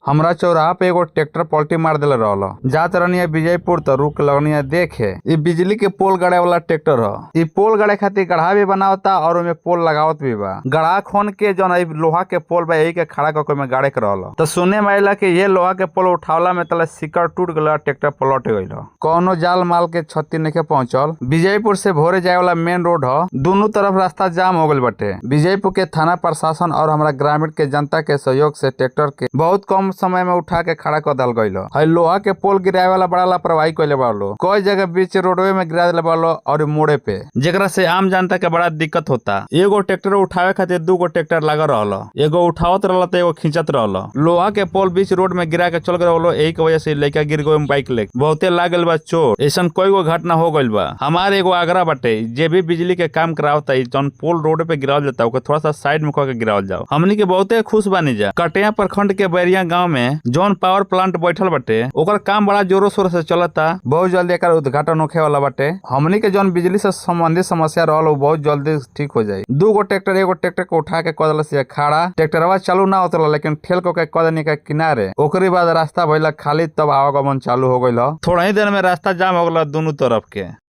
हमरा चौराहा पे एगो ट्रैक्टर पलटी मार देले रहल। जात रहनी विजयपुर तो रुक लगनी देखे। इ बिजली के पोल गड़े वाला ट्रैक्टर ह। इ पोल गड़े खातिर गढ़ा भी बनावता और ओमे पोल लगावत भी बा। गढ़ा खोन के जौन लोहा के पोल बा यही के खड़ा करके में गाड़े के रहल। तो सुने में आइला कि ये लोहा के पोल उठावला में तले सिकर टूट गला, ट्रैक्टर पलट गइल। कौनो जाल माल के क्षति नहीं पहुंचल। विजयपुर से भोरे जाए वाला मेन रोड ह। दोनों तरफ रास्ता जाम हो गइल बाटे। विजयपुर के थाना प्रशासन और हमारा ग्रामीण के जनता के सहयोग से ट्रैक्टर के बहुत कम समय में उठा के खड़ा कर दल गइल। है लोहा के पोल गिराए वाला बड़ा लापरवाही कइले बालो। कई जगह बीच रोडवे में गिरा देले बालो और मोड़े पे, जेकरा से आम जनता के बड़ा दिक्कत होता। एगो ट्रैक्टर उठावे खातिर दूगो ट्रैक्टर लगा रहल। एगो उठावत रहल तो एगो खींचत रहल। लोहा के पोल बीच रोड में गिरा के चल गए। यही के वजह से लड़का गिर गए बाइक लेके, बहुते लागल बा चोट। ऐसा कोई गो घटना हो गइल बा। हमारे एगो आग्रह बाटे, जे भी बिजली के काम करावता जौन पोल रोड पे गिरावल जाता ओके थोड़ा सा साइड में करके गिरावल जाओ। हमनी के बहुते खुश बानी जा। कटिया प्रखंड के बैरिया गांव में जौन पावर प्लांट बैठल बाटे ओकर काम बड़ा जोरों शोर से चलता। बहुत जल्दी एकर उद्घाटन होखे वाला बाटे। हमनी के जौन बिजली से संबंधित समस्या रहल वो बहुत जल्दी ठीक हो जाई। एगो ट्रैक्टर को उठा के कदल से खड़ा, ट्रैक्टरवा चालू ना होत लेकिन ठेल को के कदनी के किनारे। ओकरी बाद रास्ता भइला खाली, तब आवागमन चालू हो गइल। थोड़ा ही देर में रास्ता जाम हो गइल दोनों तरफ के।